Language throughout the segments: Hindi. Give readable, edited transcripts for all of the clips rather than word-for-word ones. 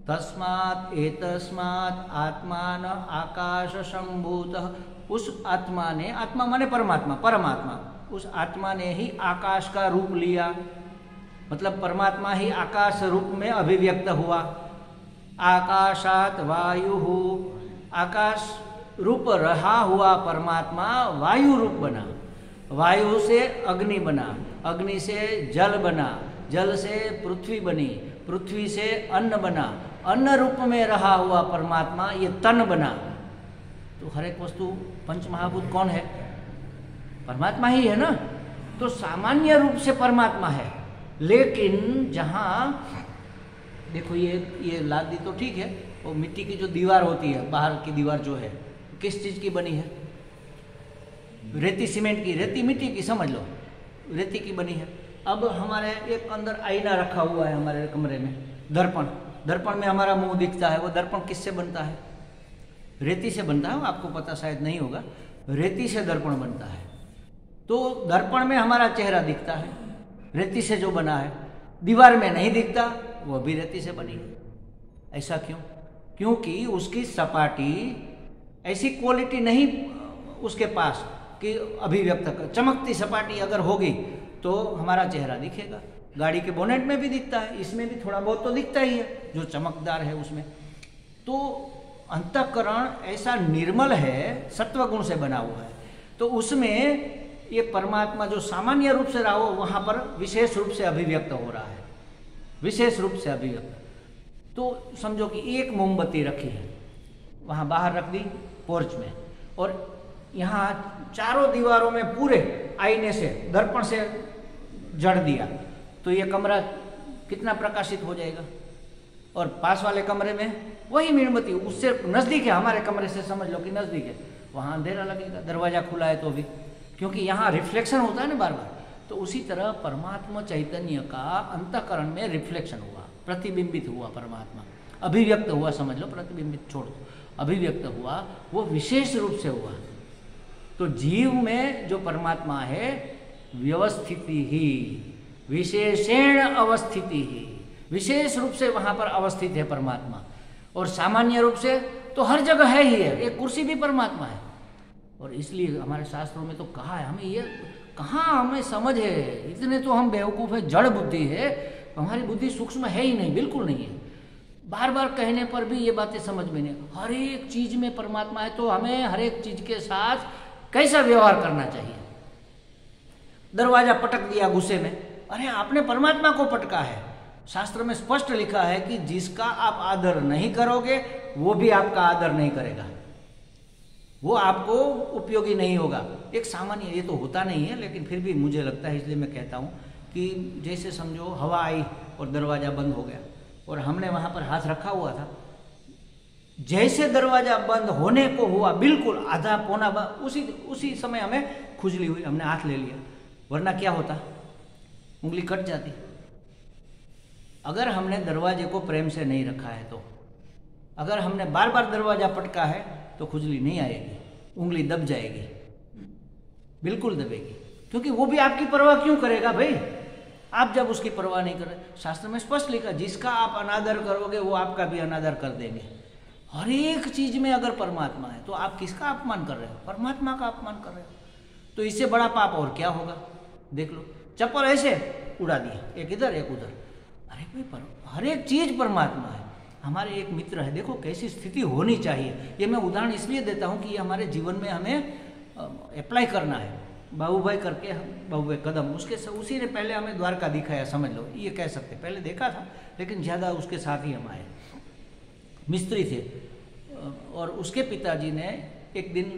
तस्मात् एतस्मात् आत्मान आकाश संभूतः। उस आत्मा ने, आत्मा माने परमात्मा, परमात्मा, उस आत्मा ने ही आकाश का रूप लिया, मतलब परमात्मा ही आकाश रूप में अभिव्यक्त हुआ। आकाशात वायु, आकाश रूप रहा हुआ परमात्मा वायु रूप बना, वायु से अग्नि बना, अग्नि से जल बना, जल से पृथ्वी बनी, पृथ्वी से अन्न बना, अन्न रूप में रहा हुआ परमात्मा ये तन बना। तो हर एक वस्तु पंच महाभूत कौन है? परमात्मा ही है ना। तो सामान्य रूप से परमात्मा है, लेकिन जहाँ देखो ये लादी तो ठीक है, वो मिट्टी की जो दीवार होती है, बाहर की दीवार जो है, किस चीज की बनी है? रेती सीमेंट की, रेती मिट्टी की, समझ लो रेती की बनी है। अब हमारे एक अंदर आईना रखा हुआ है हमारे कमरे में, दर्पण, दर्पण में हमारा मुंह दिखता है। वो दर्पण किससे बनता है? रेती से बनता है, आपको पता शायद नहीं होगा, रेती से दर्पण बनता है। तो दर्पण में हमारा चेहरा दिखता है, रेती से जो बना है। दीवार में नहीं दिखता, वो भी रेती से बनी है। ऐसा क्यों? क्योंकि उसकी सपाटी ऐसी क्वालिटी नहीं उसके पास कि अभिव्यक्त कर। चमकती सपाटी अगर होगी तो हमारा चेहरा दिखेगा। गाड़ी के बोनेट में भी दिखता है, इसमें भी थोड़ा बहुत तो दिखता ही है जो चमकदार है उसमें। तो अंतःकरण ऐसा निर्मल है, सत्व गुण से बना हुआ है। तो उसमें ये परमात्मा जो सामान्य रूप से रहा हो, वहां पर विशेष रूप से अभिव्यक्त हो रहा है, विशेष रूप से अभिव्यक्त। तो समझो कि एक मोमबत्ती रखी है, वहां बाहर रख दी पोर्च में, और यहाँ चारों दीवारों में पूरे आईने से, दर्पण से जड़ दिया, तो ये कमरा कितना प्रकाशित हो जाएगा। और पास वाले कमरे में वही मोमबत्ती, उससे नजदीक है, हमारे कमरे से समझ लो कि नजदीक है, वहां अंधेरा लगेगा, दरवाजा खुला है तो भी, क्योंकि यहाँ रिफ्लेक्शन होता है ना बार बार। तो उसी तरह परमात्मा चैतन्य का अंतःकरण में रिफ्लेक्शन हुआ, प्रतिबिंबित हुआ, परमात्मा अभिव्यक्त हुआ, समझ लो, प्रतिबिंबित छोड़ दो, अभिव्यक्त हुआ, वो विशेष रूप से हुआ। तो जीव में जो परमात्मा है, व्यवस्थिति ही विशेषेण अवस्थिति ही, विशेष रूप से वहां पर अवस्थित है परमात्मा। और सामान्य रूप से तो हर जगह है ही है, एक कुर्सी भी परमात्मा है। और इसलिए हमारे शास्त्रों में तो कहा है, हमें ये कहाँ हमें समझ है, इतने तो हम बेवकूफ़ है, जड़ बुद्धि है, हमारी बुद्धि सूक्ष्म है ही नहीं, बिल्कुल नहीं है। बार बार कहने पर भी ये बातें समझ में नहीं। हर एक चीज में परमात्मा है, तो हमें हर एक चीज के साथ कैसा व्यवहार करना चाहिए। दरवाजा पटक दिया गुस्से में, अरे आपने परमात्मा को पटका है। शास्त्र में स्पष्ट लिखा है कि जिसका आप आदर नहीं करोगे वो भी आपका आदर नहीं करेगा, वो आपको उपयोगी नहीं होगा। एक सामान्य, ये तो होता नहीं है लेकिन फिर भी मुझे लगता है, इसलिए मैं कहता हूँ कि जैसे समझो हवा आई और दरवाजा बंद हो गया और हमने वहाँ पर हाथ रखा हुआ था, जैसे दरवाजा बंद होने को हुआ, बिल्कुल आधा पौना उसी समय हमें खुजली हुई, हमने हाथ ले लिया, वरना क्या होता, उंगली कट जाती। अगर हमने दरवाजे को प्रेम से नहीं रखा है तो, अगर हमने बार बार दरवाजा पटका है तो खुजली नहीं आएगी, उंगली दब जाएगी, बिल्कुल दबेगी, क्योंकि वो भी आपकी परवाह क्यों करेगा भाई, आप जब उसकी परवाह नहीं कर रहे। शास्त्र में स्पष्ट लिखा, जिसका आप अनादर करोगे वो आपका भी अनादर कर देंगे। हर एक चीज में अगर परमात्मा है तो आप किसका अपमान कर रहे हो? परमात्मा का अपमान कर रहे हो। तो इससे बड़ा पाप और क्या होगा? देख लो, चप्पल ऐसे उड़ा दिया, एक इधर एक उधर, अरे भाई हर एक चीज परमात्मा है। हमारे एक मित्र है, देखो कैसी स्थिति होनी चाहिए। ये मैं उदाहरण इसलिए देता हूँ कि ये हमारे जीवन में हमें अप्लाई करना है। बाबूभाई करके, बाबूभाई कदम, उसी ने पहले हमें द्वारका दिखाया, समझ लो, ये कह सकते, पहले देखा था लेकिन ज़्यादा उसके साथ ही हम आए। मिस्त्री थे और उसके पिताजी ने एक दिन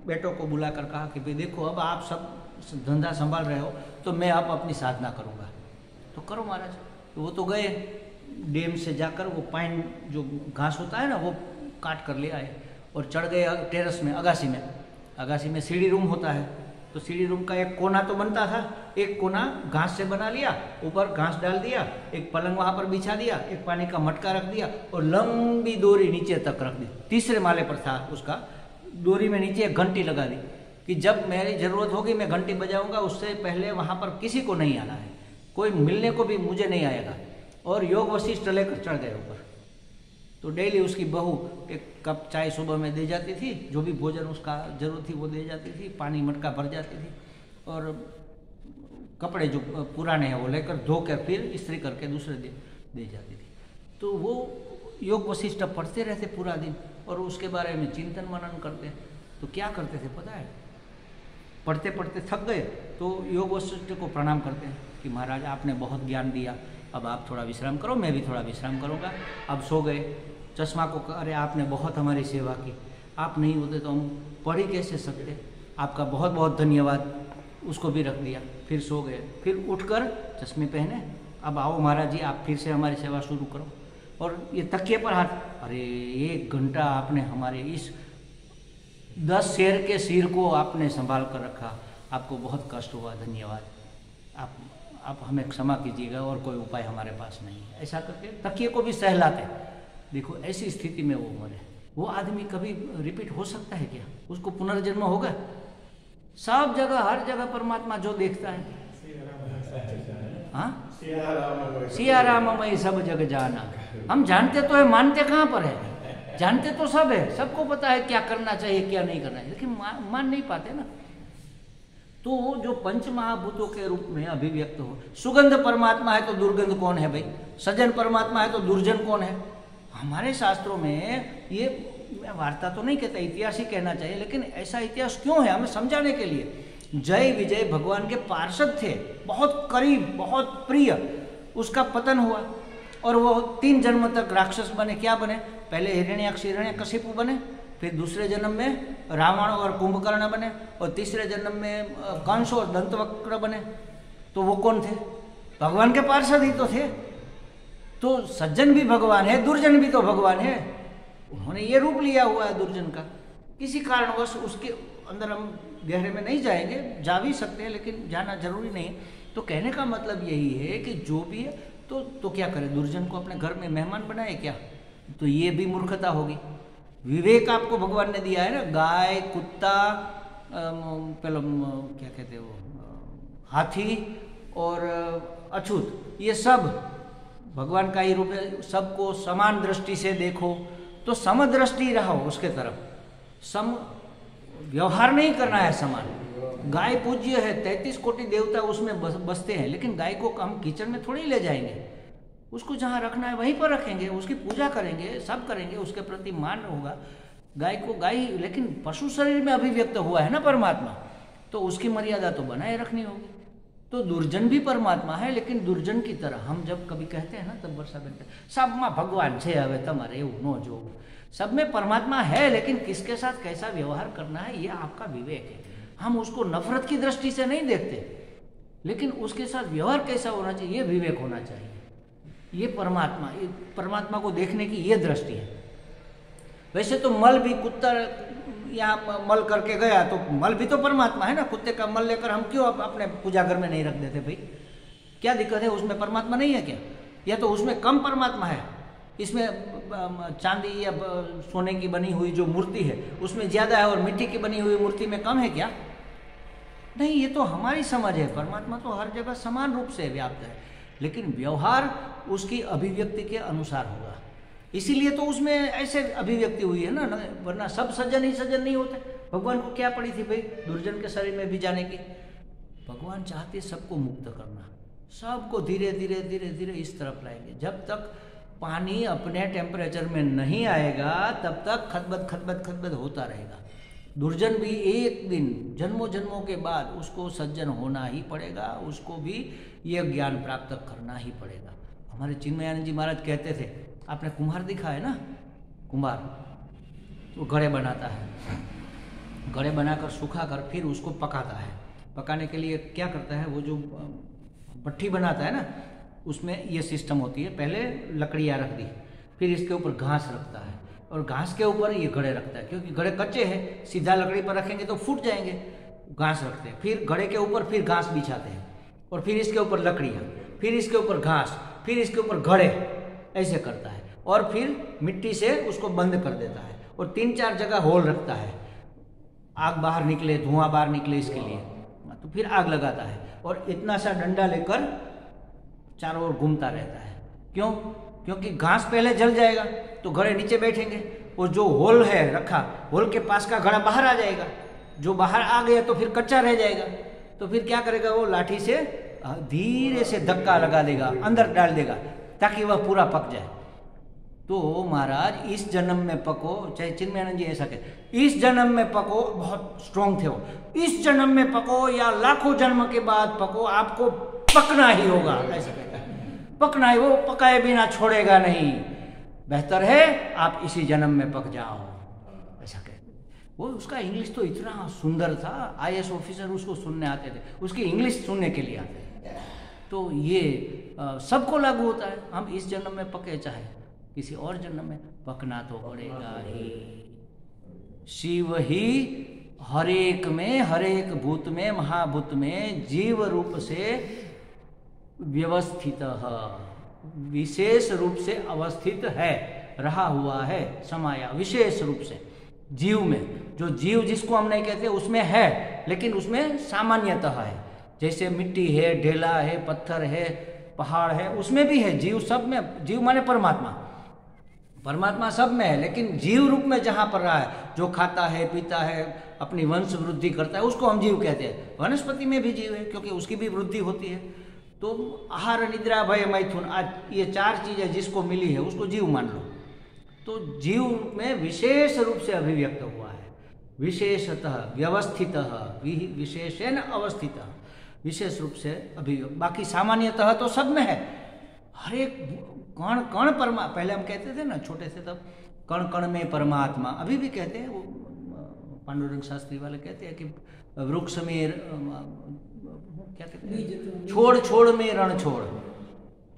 बेटों को बुलाकर कहा कि भाई देखो, अब आप सब धंधा संभाल रहे हो तो मैं अब अपनी साधना करूँगा, तो करो महाराज। तो वो तो गए, डैम से जाकर वो पाइन जो घास होता है ना वो काट कर ले आए और चढ़ गए टेरेस में, अगासी में सीढ़ी रूम होता है, तो सीढ़ी रूम का एक कोना तो बनता था, एक कोना घास से बना लिया, ऊपर घास डाल दिया, एक पलंग वहां पर बिछा दिया, एक पानी का मटका रख दिया और लंबी डोरी नीचे तक रख दी। तीसरे माले पर था उसका, डोरी में नीचे एक घंटी लगा दी कि जब मेरी जरूरत होगी मैं घंटी बजाऊंगा, उससे पहले वहां पर किसी को नहीं आना है, कोई मिलने को भी मुझे नहीं आएगा। और योग वशिष्ठ लेकर चढ़ गए ऊपर। तो डेली उसकी बहू एक कप चाय सुबह में दे जाती थी, जो भी भोजन उसका जरूरत थी वो दे जाती थी, पानी मटका भर जाती थी, और कपड़े जो पुराने हैं वो लेकर धोकर फिर इस्त्री करके दूसरे दिन दे जाती थी। तो वो योग वशिष्ठ पढ़ते रहते पूरा दिन और उसके बारे में चिंतन मनन करते। तो क्या करते थे पता है, पढ़ते पढ़ते थक गए तो योग वशिष्ठ को प्रणाम करते हैं कि महाराज आपने बहुत ज्ञान दिया, अब आप थोड़ा विश्राम करो, मैं भी थोड़ा विश्राम करूँगा। अब सो गए। चश्मा को अरे आपने बहुत हमारी सेवा की, आप नहीं होते तो हम पढ़ ही कैसे सकते, आपका बहुत बहुत धन्यवाद। उसको भी रख दिया, फिर सो गए। फिर उठकर चश्मे पहने, अब आओ महाराज जी आप फिर से हमारी सेवा शुरू करो। और ये तकिए पर हाथ, अरे 1 घंटा आपने हमारे इस 10 शेर के सिर को आपने संभाल कर रखा, आपको बहुत कष्ट हुआ, धन्यवाद, आप हमें क्षमा कीजिएगा और कोई उपाय हमारे पास नहीं है। ऐसा करके तकिए को भी सहलाते। देखो ऐसी स्थिति में वो मरे। वो आदमी कभी रिपीट हो सकता है क्या? उसको पुनर्जन्म होगा? सब जगह हर जगह परमात्मा जो देखता है, हाँ सिया राममय सब जग जाना। हम जानते तो है, मानते कहाँ पर है? जानते तो सब है, सबको पता है क्या करना चाहिए क्या नहीं करना चाहिए, लेकिन मान नहीं पाते ना। तो जो पंच महाभूतों के रूप में अभिव्यक्त हो, सुगंध परमात्मा है तो दुर्गंध कौन है भाई? सज्जन परमात्मा है तो दुर्जन कौन है? हमारे शास्त्रों में ये, मैं वार्ता तो नहीं कहता, इतिहास ही कहना चाहिए, लेकिन ऐसा इतिहास क्यों है हमें समझाने के लिए। जय विजय भगवान के पार्षद थे, बहुत करीब, बहुत प्रिय। उसका पतन हुआ और वो 3 जन्म तक राक्षस बने। क्या बने? पहले हिरण्याक्ष हिरण्यकशिपु बने, फिर दूसरे जन्म में रावण और कुंभकर्ण बने, और तीसरे जन्म में कंस और दंतवक्र बने। तो वो कौन थे? भगवान के पार्षद ही तो थे। तो सज्जन भी भगवान है, दुर्जन भी तो भगवान है। उन्होंने ये रूप लिया हुआ है दुर्जन का। किसी कारणवश उसके अंदर हम गहरे में नहीं जाएंगे, जा भी सकते हैं लेकिन जाना जरूरी नहीं है। तो कहने का मतलब यही है कि जो भी है तो क्या करें? दुर्जन को अपने घर में मेहमान बनाए क्या? तो ये भी मूर्खता होगी। विवेक आपको भगवान ने दिया है ना। गाय, कुत्ता, पहले क्या कहते हैं वो, हाथी और अछूत, ये सब भगवान का ही रूप है। सबको समान दृष्टि से देखो, तो समदृष्टि रहो उसके तरफ। सम व्यवहार नहीं करना है समान। गाय पूज्य है, 33 कोटि देवता उसमें बसते हैं, लेकिन गाय को हम किचन में थोड़ी ले जाएंगे। उसको जहाँ रखना है वहीं पर रखेंगे, उसकी पूजा करेंगे, सब करेंगे, उसके प्रति मान होगा। गाय को गाय, लेकिन पशु शरीर में अभिव्यक्त हुआ है ना परमात्मा, तो उसकी मर्यादा तो बनाए रखनी होगी। तो दुर्जन भी परमात्मा है, लेकिन दुर्जन की तरह हम जब कभी कहते हैं ना तब वर्षा बनते सब में भगवान छे, हवे तमारे एवं नो जो। सब में परमात्मा है, लेकिन किसके साथ कैसा व्यवहार करना है ये आपका विवेक है। हम उसको नफरत की दृष्टि से नहीं देखते, लेकिन उसके साथ व्यवहार कैसा होना चाहिए ये विवेक होना चाहिए। ये परमात्मा को देखने की ये दृष्टि है। वैसे तो मल भी, कुत्ता यहाँ मल करके गया तो मल भी तो परमात्मा है ना। कुत्ते का मल लेकर हम क्यों अपने पूजा घर में नहीं रख देते भाई? क्या दिक्कत है? उसमें परमात्मा नहीं है क्या? या तो उसमें कम परमात्मा है? इसमें चांदी या सोने की बनी हुई जो मूर्ति है उसमें ज्यादा है और मिट्टी की बनी हुई मूर्ति में कम है क्या? नहीं, ये तो हमारी समझ है। परमात्मा तो हर जगह समान रूप से व्याप्त है, लेकिन व्यवहार उसकी अभिव्यक्ति के अनुसार होगा। इसीलिए तो उसमें ऐसे अभिव्यक्ति हुई है ना, वरना सब सज्जन ही सज्जन नहीं होते। भगवान को क्या पड़ी थी भाई दुर्जन के शरीर में भी जाने की? भगवान चाहते सबको मुक्त करना, सबको धीरे धीरे धीरे धीरे इस तरफ लाएंगे। जब तक पानी अपने टेम्परेचर में नहीं आएगा तब तक खतबत होता रहेगा। दुर्जन भी एक दिन जन्मों जन्मों के बाद उसको सज्जन होना ही पड़ेगा, उसको भी ये ज्ञान प्राप्त करना ही पड़ेगा। हमारे चिन्मयानंद जी महाराज कहते थे, आपने कुम्हार दिखा है ना, कुम्हार वो घड़े बनाता है, घड़े बनाकर सुखाकर फिर उसको पकाता है। पकाने के लिए क्या करता है, वो जो भट्ठी बनाता है ना उसमें ये सिस्टम होती है। पहले लकड़ियाँ रख दी, फिर इसके ऊपर घास रखता है और घास के ऊपर ये घड़े रखता है, क्योंकि घड़े कच्चे हैं, सीधा लकड़ी पर रखेंगे तो फूट जाएंगे। घास रखते हैं, फिर घड़े के ऊपर फिर घास बिछाते हैं और फिर इसके ऊपर लकड़ियाँ, फिर इसके ऊपर घास, फिर इसके ऊपर घड़े, ऐसे करता है। और फिर मिट्टी से उसको बंद कर देता है और 3-4 जगह होल रखता है, आग बाहर निकले, धुआं बाहर निकले इसके लिए। तो फिर आग लगाता है और इतना सा डंडा लेकर चारों ओर घूमता रहता है। क्यों? क्योंकि घास पहले जल जाएगा तो घड़े नीचे बैठेंगे, और जो होल है रखा, होल के पास का घड़ा बाहर आ जाएगा, जो बाहर आ गया तो फिर कच्चा रह जाएगा, तो फिर क्या करेगा वो लाठी से धीरे से धक्का लगा देगा, अंदर डाल देगा ताकि वह पूरा पक जाए। तो महाराज इस जन्म में पको, चाहे चिन्मयानंद जी ऐसा कहते, इस जन्म में पको, बहुत स्ट्रांग थे वो, इस जन्म में पको या लाखों जन्म के बाद पको, आपको पकना ही होगा, ऐसा कहता है। पकना ही, वो पकाए बिना छोड़ेगा नहीं, बेहतर है आप इसी जन्म में पक जाओ, ऐसा कहते। वो उसका इंग्लिश तो इतना सुंदर था, आईएएस ऑफिसर उसको सुनने आते थे, उसकी इंग्लिश सुनने के लिए आते थे। तो ये सबको लागू होता है, हम इस जन्म में पके चाहे किसी और जन्म में, पकना तो पड़ेगा ही। शिव ही हरेक में, हरेक भूत में, महाभूत में जीव रूप से व्यवस्थित, विशेष रूप से अवस्थित है, रहा हुआ है, समाया विशेष रूप से जीव में। जो जीव जिसको हम नहीं कहते उसमें है, लेकिन उसमें सामान्यतः है, जैसे मिट्टी है, ढेला है, पत्थर है, पहाड़ है, उसमें भी है जीव, सब में। जीव माने परमात्मा, परमात्मा सब में है, लेकिन जीव रूप में जहाँ पर रहा है, जो खाता है, पीता है, अपनी वंश वृद्धि करता है, उसको हम जीव कहते हैं। वनस्पति में भी जीव है, क्योंकि उसकी भी वृद्धि होती है। तो आहार, निद्रा, भय, मैथुन, आज ये 4 चीजें जिसको मिली है उसको जीव मान लो। तो जीव में विशेष रूप से अभिव्यक्त हुआ है, विशेषतः व्यवस्थित, विशेषेण अवस्थित, विशेष रूप से अभिव्यक्त। बाकी सामान्यतः तो सब में है, हर एक कण कण परमा, पहले हम कहते थे ना छोटे से तब, कण कण में परमात्मा, अभी भी कहते हैं। वो पांडुरंग शास्त्री वाले कहते हैं कि वृक्ष में क्या कहते हैं, छोड़ छोड़ में रण छोड़,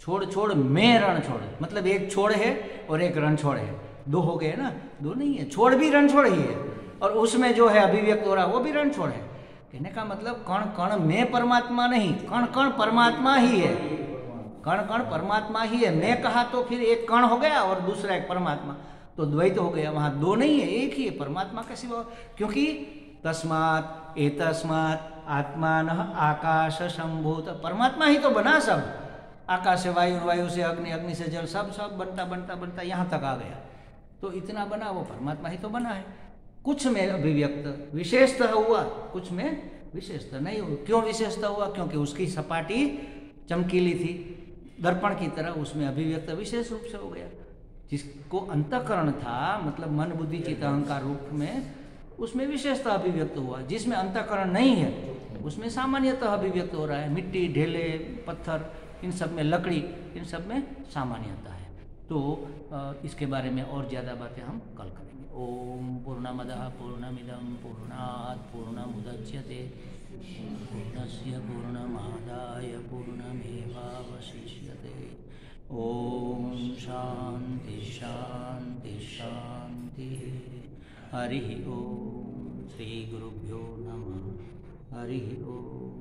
छोड़ छोड़ में रण छोड़, मतलब एक छोड़ है और एक रण छोड़ है, 2 हो गए ना, 2 नहीं है, छोड़ भी रण छोड़ ही है, और उसमें जो है अभिव्यक्त हो रहा है वो भी रण छोड़ है। कहने का मतलब कण कण में परमात्मा नहीं, कण कण परमात्मा ही है, कण कण परमात्मा ही है। मैं कहा तो फिर एक कण हो गया और दूसरा एक परमात्मा, तो द्वैत हो गया, वहां 2 नहीं है, एक ही है परमात्मा का सिवा। क्योंकि तस्मात् एतस्मात् आत्मान आकाश संभूत, परमात्मा ही तो बना सब, आकाश से वायु, वायु से अग्नि, अग्नि से जल, सब सब बनता बनता बनता यहाँ तक आ गया, तो इतना बना वो परमात्मा ही तो बना है। कुछ में अभिव्यक्त विशेषतः हुआ, कुछ में विशेषतः नहीं हुआ। क्यों विशेषतः हुआ? क्योंकि उसकी सपाटी चमकीली थी, दर्पण की तरह, उसमें अभिव्यक्त विशेष रूप से हो गया। जिसको अंतःकरण था, मतलब मन बुद्धि चित्त अहंकार रूप में, उसमें विशेषतः अभिव्यक्त हुआ। जिसमें अंतःकरण नहीं है उसमें सामान्यतः अभिव्यक्त हो रहा है। मिट्टी, ढेले, पत्थर, इन सब में, लकड़ी, इन सब में सामान्यता है। तो इसके बारे में और ज़्यादा बातें हम कल करेंगे। ओम पूर्णमदः पूर्णमिदं पूर्णात् पूर्णमुदच्यते पूर्णस्य पूर्णमादाय पूर्णमेवावशिष्यते। ओम शांति शांति शांति। हरि ओम। श्री गुरुभ्यो नमः। हरि ओम।